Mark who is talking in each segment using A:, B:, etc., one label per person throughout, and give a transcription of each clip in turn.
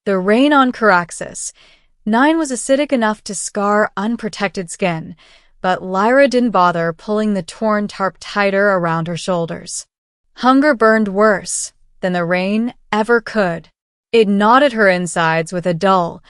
A: The rain on Caraxes. 9 was acidic enough to scar unprotected skin, but Lyra didn't bother pulling the torn tarp tighter around her shoulders. Hunger burned worse than the rain ever could. It gnawed at her insides with a dull,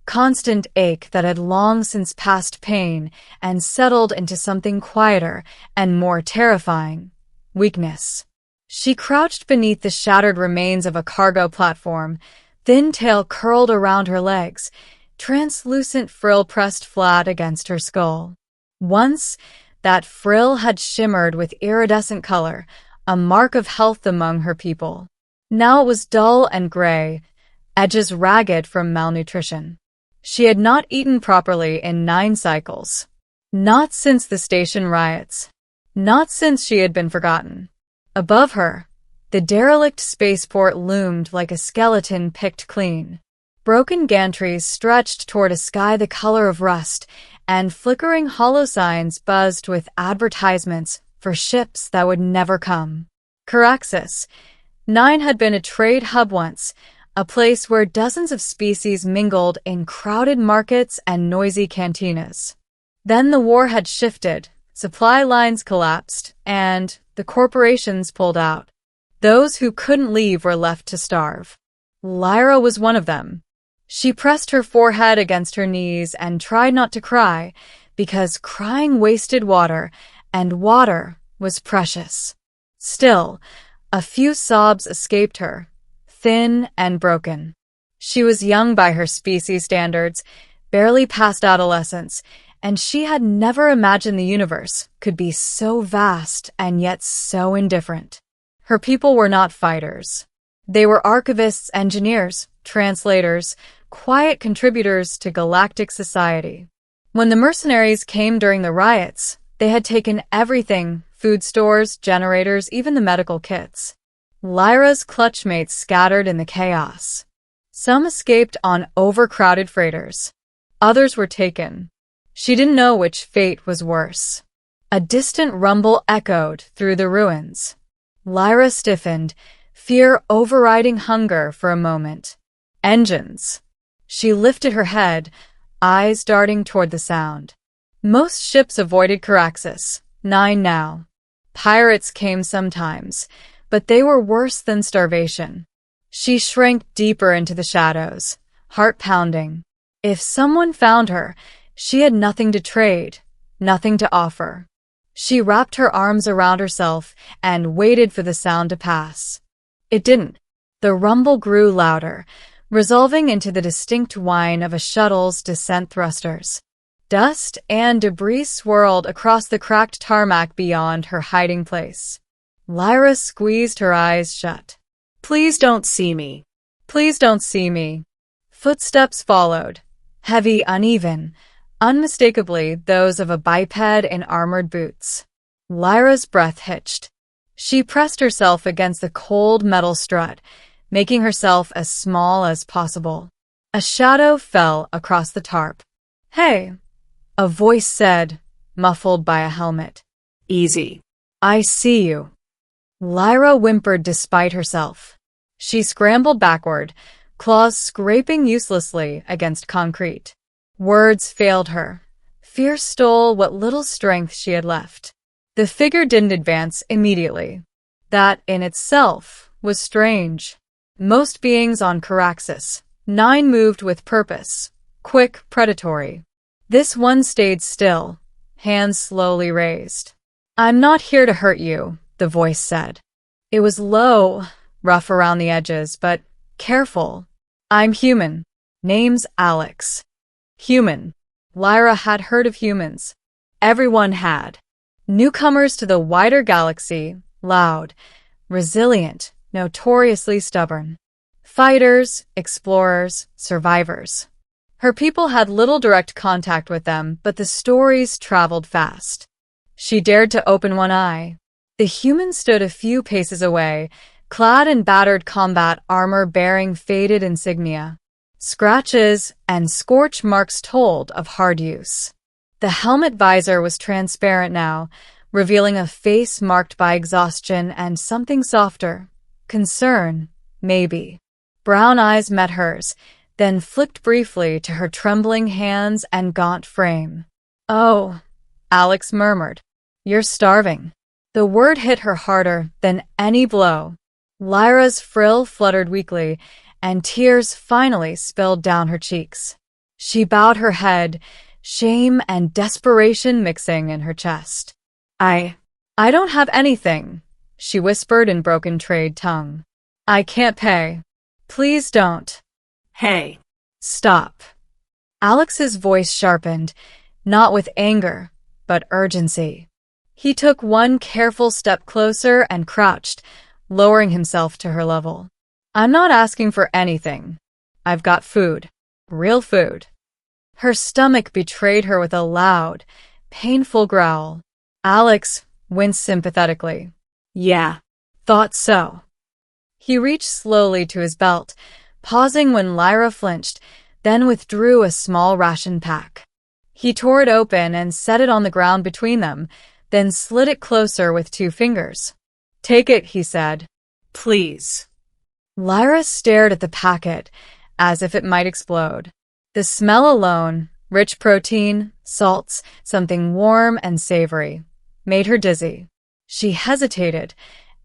A: constant ache that had long since passed pain and settled into something quieter and more terrifying: weakness. She crouched beneath the shattered remains of a cargo platform, thin tail curled around her legs, translucent frill pressed flat against her skull. Once, that frill had shimmered with iridescent color, a mark of health among her people. Now it was dull and gray, edges ragged from malnutrition. She had not eaten properly in 9 cycles. Not since the station riots. Not since she had been forgotten. Above her, the derelict spaceport loomed like a skeleton picked clean. Broken gantries stretched toward a sky the color of rust, and flickering hollow signs buzzed with advertisements for ships that would never come. Caraxes. 9 had been a trade hub once, a place where dozens of species mingled in crowded markets and noisy cantinas. Then the war had shifted, supply lines collapsed, and the corporations pulled out. Those who couldn't leave were left to starve. Lyra was one of them. She pressed her forehead against her knees and tried not to cry, because crying wasted water, and water was precious. Still, a few sobs escaped her, thin and broken. She was young by her species standards, barely past adolescence, and she had never imagined the universe could be so vast and yet so indifferent. Her people were not fighters. They were archivists, engineers, translators, quiet contributors to galactic society. When the mercenaries came during the riots, they had taken everything: food stores, generators, even the medical kits. Lyra's clutchmates scattered in the chaos. Some escaped on overcrowded freighters. Others were taken. She didn't know which fate was worse. A distant rumble echoed through the ruins. Lyra stiffened, fear overriding hunger for a moment. Engines. She lifted her head, eyes darting toward the sound. Most ships avoided Caraxes. 9 now. Pirates came sometimes, but they were worse than starvation. She shrank deeper into the shadows, heart pounding. If someone found her, she had nothing to trade, nothing to offer. She wrapped her arms around herself and waited for the sound to pass. It didn't. The rumble grew louder, resolving into the distinct whine of a shuttle's descent thrusters. Dust and debris swirled across the cracked tarmac beyond her hiding place. Lyra squeezed her eyes shut. Please don't see me. Please don't see me. Footsteps followed, heavy, uneven, unmistakably those of a biped in armored boots. Lyra's breath hitched. She pressed herself against the cold metal strut, making herself as small as possible. A shadow fell across the tarp. "Hey," a voice said, muffled by a helmet. "Easy. I see you." Lyra whimpered despite herself. She scrambled backward, claws scraping uselessly against concrete. Words failed her. Fear stole what little strength she had left. The figure didn't advance immediately. That in itself was strange. Most beings on Caraxes, 9 moved with purpose, quick, predatory. This one stayed still, hands slowly raised. "I'm not here to hurt you," the voice said. It was low, rough around the edges, but careful. "I'm human. Name's Alex." Human. Lyra had heard of humans. Everyone had. Newcomers to the wider galaxy, loud, resilient, notoriously stubborn. Fighters, explorers, survivors. Her people had little direct contact with them, but the stories traveled fast. She dared to open one eye. The human stood a few paces away, clad in battered combat armor bearing faded insignia. Scratches and scorch marks told of hard use. The helmet visor was transparent now, revealing a face marked by exhaustion and something softer. Concern, maybe. Brown eyes met hers, then flicked briefly to her trembling hands and gaunt frame. "Oh," Alex murmured. "You're starving." The word hit her harder than any blow. Lyra's frill fluttered weakly, and tears finally spilled down her cheeks. She bowed her head, shame and desperation mixing in her chest. I don't have anything," she whispered in broken trade tongue. "I can't pay. Please don't."
B: "Hey.
A: "Stop." Alex's voice sharpened, not with anger, but urgency. He took one careful step closer and crouched, lowering himself to her level. "I'm not asking for anything. I've got food. Real food." Her stomach betrayed her with a loud, painful growl. Alex winced sympathetically. "Yeah, thought so." He reached slowly to his belt, pausing when Lyra flinched, then withdrew a small ration pack. He tore it open and set it on the ground between them, then slid it closer with 2 fingers. "Take it," he said.
B: "Please."
A: Lyra stared at the packet, as if it might explode. The smell alone, rich protein, salts, something warm and savory, made her dizzy. She hesitated,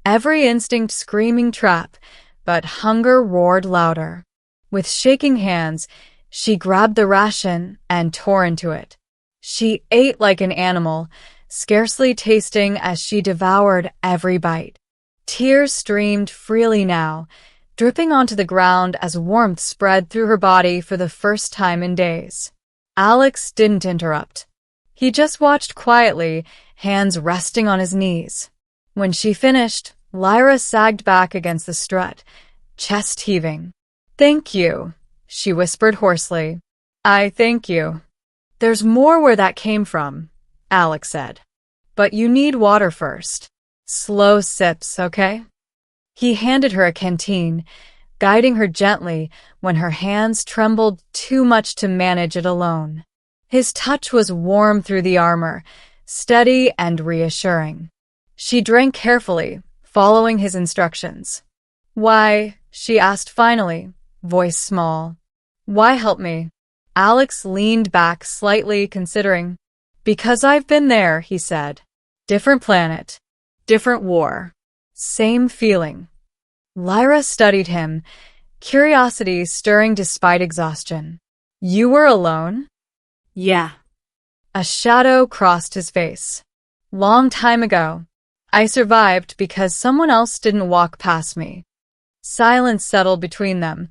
A: every instinct screaming trap, but hunger roared louder. With shaking hands, she grabbed the ration and tore into it. She ate like an animal, scarcely tasting as she devoured every bite. Tears streamed freely now, dripping onto the ground as warmth spread through her body for the first time in days. Alex didn't interrupt. He just watched quietly, hands resting on his knees. When she finished, Lyra sagged back against the strut, chest heaving. "Thank you," she whispered hoarsely. "I thank you." "There's more where that came from," Alex said. "But you need water first. Slow sips, okay?" He handed her a canteen, guiding her gently when her hands trembled too much to manage it alone. His touch was warm through the armor, steady and reassuring. She drank carefully, following his instructions. "Why?" she asked finally, voice small. "Why help me?" Alex leaned back slightly, considering. "Because I've been there," he said. "Different planet, different war. Same feeling." Lyra studied him, curiosity stirring despite exhaustion. "You were alone?"
B: "Yeah."
A: A shadow crossed his face. "Long time ago. I survived because someone else didn't walk past me." Silence settled between them,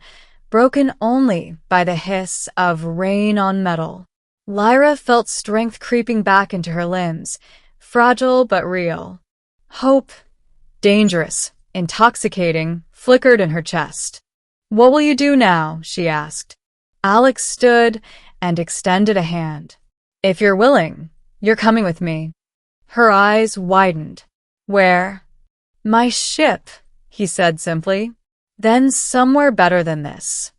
A: broken only by the hiss of rain on metal. Lyra felt strength creeping back into her limbs, fragile but real. Hope, dangerous, intoxicating, flickered in her chest. "What will you do now?" she asked. Alex stood and extended a hand. "If you're willing, you're coming with me." Her eyes widened. "Where?" "My ship," he said simply. "Then somewhere better than this."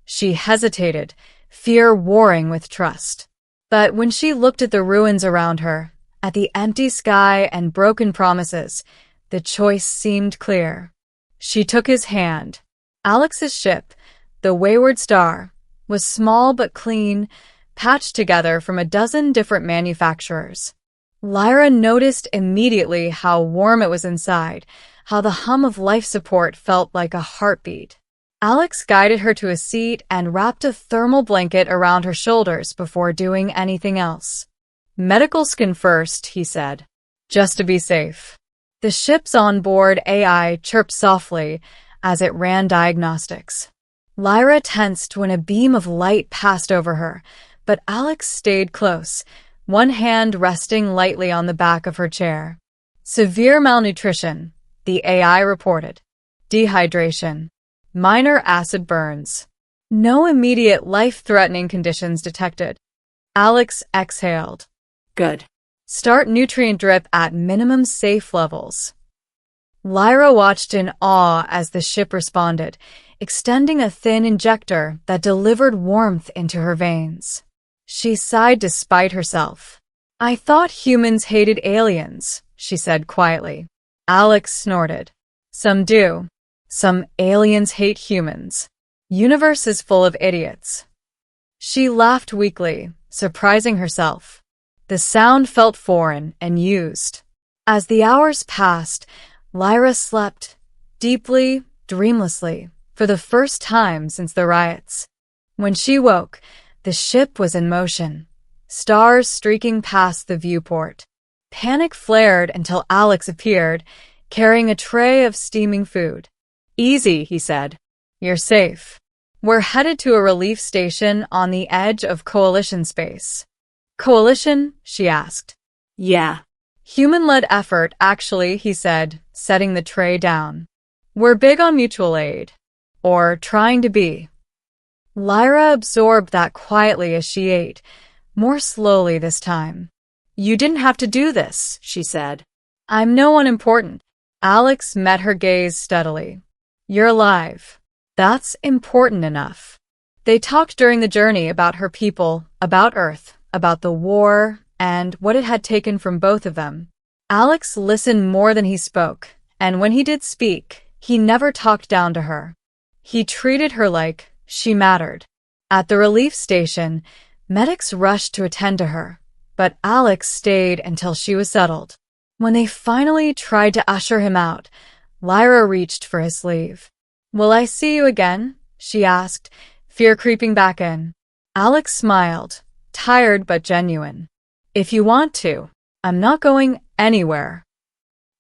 A: She hesitated, fear warring with trust. But when she looked at the ruins around her, at the empty sky and broken promises, the choice seemed clear. She took his hand. Alex's ship, the Wayward Star, was small but clean, patched together from a dozen different manufacturers. Lyra noticed immediately how warm it was inside, how the hum of life support felt like a heartbeat. Alex guided her to a seat and wrapped a thermal blanket around her shoulders before doing anything else. "Medical skin first," he said, "just to be safe." The ship's onboard AI chirped softly as it ran diagnostics. Lyra tensed when a beam of light passed over her, but Alex stayed close, one hand resting lightly on the back of her chair. "Severe malnutrition," the AI reported. "Dehydration. Minor acid burns. No immediate life-threatening conditions detected." Alex exhaled. "Good. Start nutrient drip at minimum safe levels." Lyra watched in awe as the ship responded, extending a thin injector that delivered warmth into her veins. She sighed despite herself. "I thought humans hated aliens," she said quietly. Alex snorted. "Some do. Some aliens hate humans." Universe is full of idiots. She laughed weakly, surprising herself. The sound felt foreign and used. As the hours passed, Lyra slept, deeply, dreamlessly, for the first time since the riots. When she woke, the ship was in motion, stars streaking past the viewport. Panic flared until Alex appeared, carrying a tray of steaming food. "Easy," he said. "You're safe. We're headed to a relief station on the edge of Coalition space." "Coalition?" she asked.
B: Yeah.
A: "Human-led effort, actually," he said, setting the tray down. "We're big on mutual aid. Or trying to be." Lyra absorbed that quietly as she ate, more slowly this time. "You didn't have to do this," she said. "I'm no one important." Alex met her gaze steadily. "You're alive. That's important enough." They talked during the journey about her people, about Earth, about the war, and what it had taken from both of them. Alex listened more than he spoke, and when he did speak, he never talked down to her. He treated her like she mattered. At the relief station, medics rushed to attend to her, but Alex stayed until she was settled. When they finally tried to usher him out, Lyra reached for his sleeve. "Will I see you again?" she asked, fear creeping back in. Alex smiled, tired but genuine. "If you want to. I'm not going anywhere."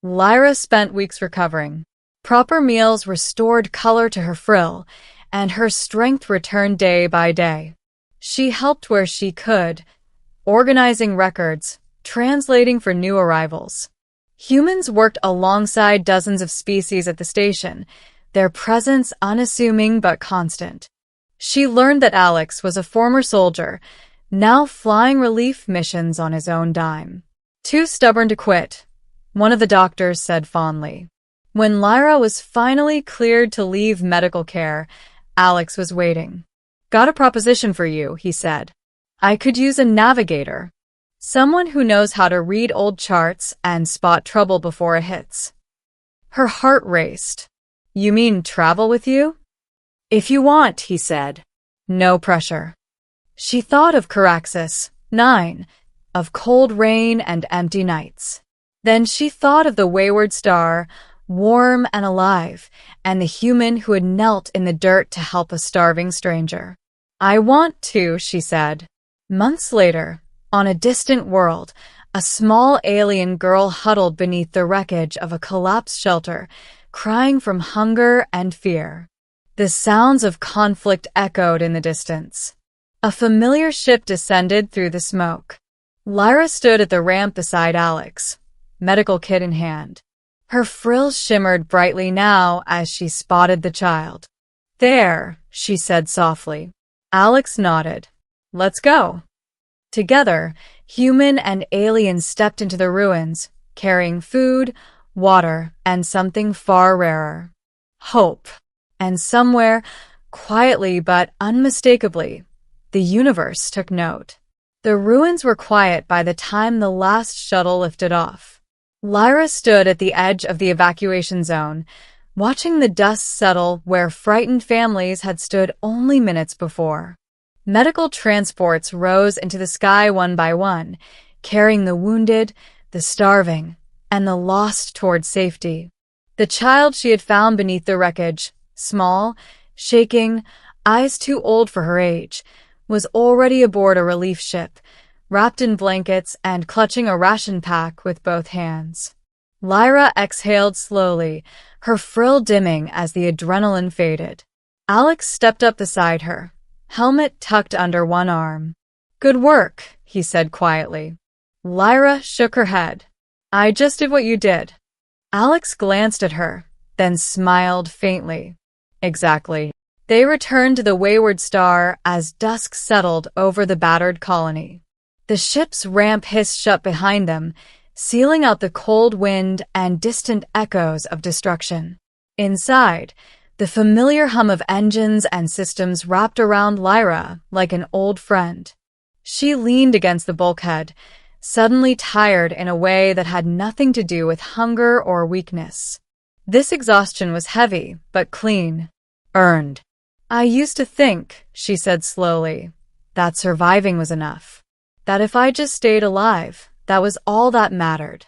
A: Lyra spent weeks recovering. Proper meals restored color to her frill, and her strength returned day by day. She helped where she could, organizing records, translating for new arrivals. Humans worked alongside dozens of species at the station, their presence unassuming but constant. She learned that Alex was a former soldier, now flying relief missions on his own dime. "Too stubborn to quit," one of the doctors said fondly. When Lyra was finally cleared to leave medical care, Alex was waiting. "Got a proposition for you," he said. "I could use a navigator. Someone who knows how to read old charts and spot trouble before it hits." Her heart raced. "You mean travel with you?" "If you want," he said. "No pressure." She thought of Caraxes, 9, of cold rain and empty nights. Then she thought of the wayward star, warm and alive, and the human who had knelt in the dirt to help a starving stranger. "I want to," she said. Months later, on a distant world, a small alien girl huddled beneath the wreckage of a collapsed shelter, crying from hunger and fear. The sounds of conflict echoed in the distance. A familiar ship descended through the smoke. Lyra stood at the ramp beside Alex, medical kit in hand. Her frills shimmered brightly now as she spotted the child. "There," she said softly. Alex nodded. "Let's go." Together, human and alien stepped into the ruins, carrying food, water, and something far rarer. Hope. And somewhere, quietly but unmistakably, the universe took note. The ruins were quiet by the time the last shuttle lifted off. Lyra stood at the edge of the evacuation zone, watching the dust settle where frightened families had stood only minutes before. Medical transports rose into the sky one by one, carrying the wounded, the starving, and the lost toward safety. The child she had found beneath the wreckage, small, shaking, eyes too old for her age, was already aboard a relief ship, wrapped in blankets and clutching a ration pack with both hands. Lyra exhaled slowly, her frill dimming as the adrenaline faded. Alex stepped up beside her, helmet tucked under one arm. "Good work," he said quietly. Lyra shook her head. "I just did what you did." Alex glanced at her, then smiled faintly. "Exactly." They returned to the wayward star as dusk settled over the battered colony. The ship's ramp hissed shut behind them, sealing out the cold wind and distant echoes of destruction. Inside, the familiar hum of engines and systems wrapped around Lyra like an old friend. She leaned against the bulkhead, suddenly tired in a way that had nothing to do with hunger or weakness. This exhaustion was heavy, but clean. Earned. I used to think, she said slowly, that surviving was enough. That if I just stayed alive, that was all that mattered.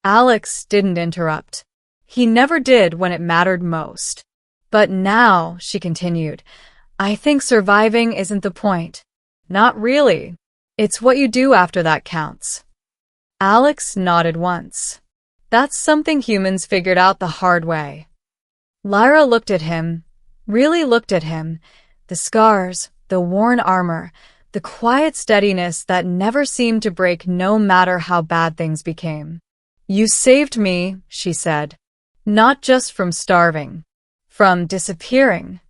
A: Alex didn't interrupt. He never did when it mattered most. But now, she continued, I think surviving isn't the point. Not really. It's what you do after that counts. Alex nodded once. That's something humans figured out the hard way. Lyra looked at him, really looked at him. The scars, the worn armor, the quiet steadiness that never seemed to break no matter how bad things became. You saved me, she said. Not just from starving. From disappearing.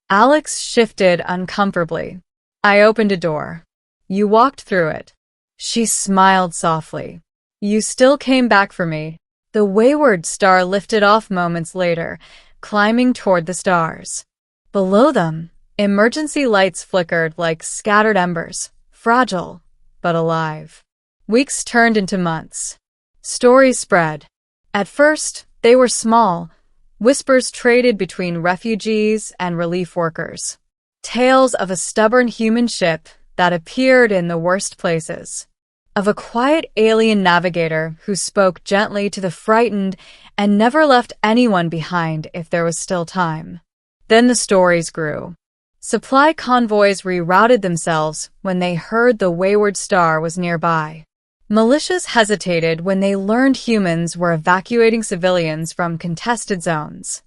A: Alex shifted uncomfortably. I opened a door. You walked through it. She smiled softly. You still came back for me. The wayward star lifted off moments later, climbing toward the stars. Below them, emergency lights flickered like scattered embers, fragile, but alive. Weeks turned into months. Stories spread. At first, they were small, whispers traded between refugees and relief workers. Tales of a stubborn human ship that appeared in the worst places. Of a quiet alien navigator who spoke gently to the frightened and never left anyone behind if there was still time. Then the stories grew. Supply convoys rerouted themselves when they heard the wayward star was nearby. Militias hesitated when they learned humans were evacuating civilians from contested zones.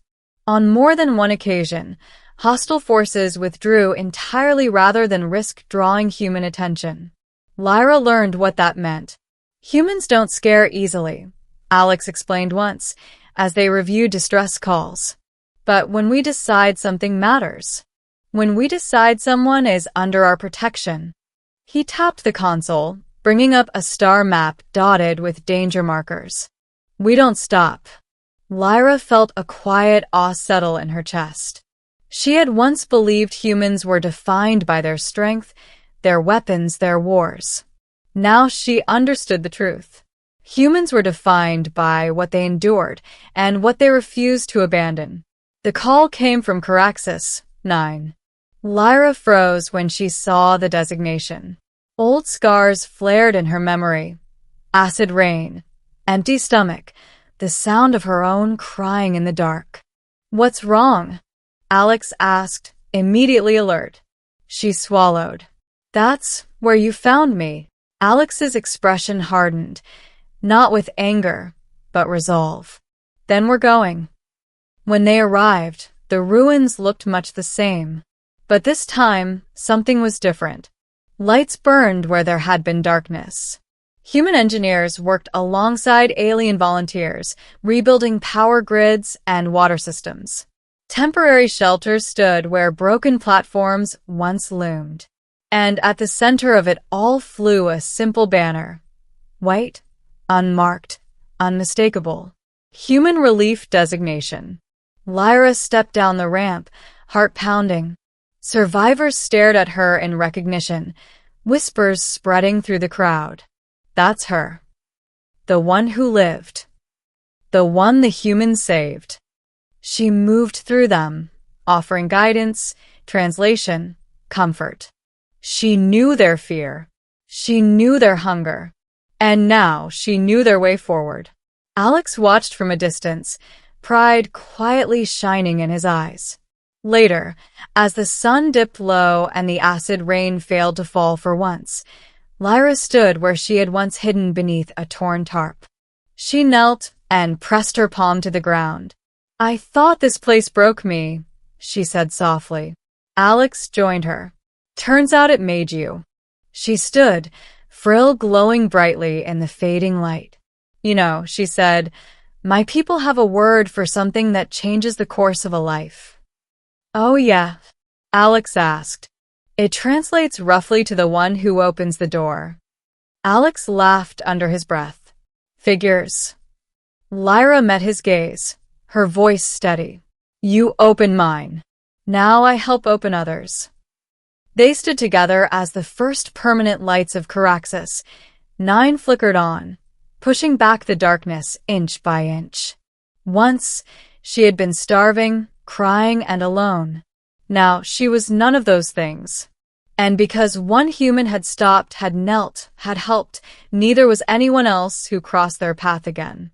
A: On more than one occasion, hostile forces withdrew entirely rather than risk drawing human attention. Lyra learned what that meant. Humans don't scare easily, Alex explained once, as they reviewed distress calls. But when we decide something matters, when we decide someone is under our protection. He tapped the console, bringing up a star map dotted with danger markers. We don't stop. Lyra felt a quiet awe settle in her chest. She had once believed humans were defined by their strength, their weapons, their wars. Now she understood the truth. Humans were defined by what they endured and what they refused to abandon. The call came from Caraxes, 9. Lyra froze when she saw the designation. Old scars flared in her memory. Acid rain, empty stomach, the sound of her own crying in the dark. What's wrong? Alex asked, immediately alert. She swallowed. That's where you found me. Alex's expression hardened, not with anger, but resolve. Then we're going. When they arrived, the ruins looked much the same. But this time, something was different. Lights burned where there had been darkness. Human engineers worked alongside alien volunteers, rebuilding power grids and water systems. Temporary shelters stood where broken platforms once loomed. And at the center of it all flew a simple banner. White, unmarked, unmistakable. Human relief designation. Lyra stepped down the ramp, heart pounding. Survivors stared at her in recognition, whispers spreading through the crowd. That's her. The one who lived. The one the humans saved. She moved through them, offering guidance, translation, comfort. She knew their fear. She knew their hunger. And now she knew their way forward. Alex watched from a distance, pride quietly shining in his eyes. Later, as the sun dipped low and the acid rain failed to fall for once, Lyra stood where she had once hidden beneath a torn tarp. She knelt and pressed her palm to the ground. I thought this place broke me, she said softly. Alex joined her. Turns out it made you. She stood, frill glowing brightly in the fading light. You know, she said, my people have a word for something that changes the course of a life. Oh yeah, Alex asked. It translates roughly to the one who opens the door. Alex laughed under his breath. Figures. Lyra met his gaze, her voice steady. You open mine. Now I help open others. They stood together as the first permanent lights of Caraxes. 9 flickered on, pushing back the darkness inch by inch. Once, she had been starving, crying, and alone. Now, she was none of those things. And because one human had stopped, had knelt, had helped, neither was anyone else who crossed their path again.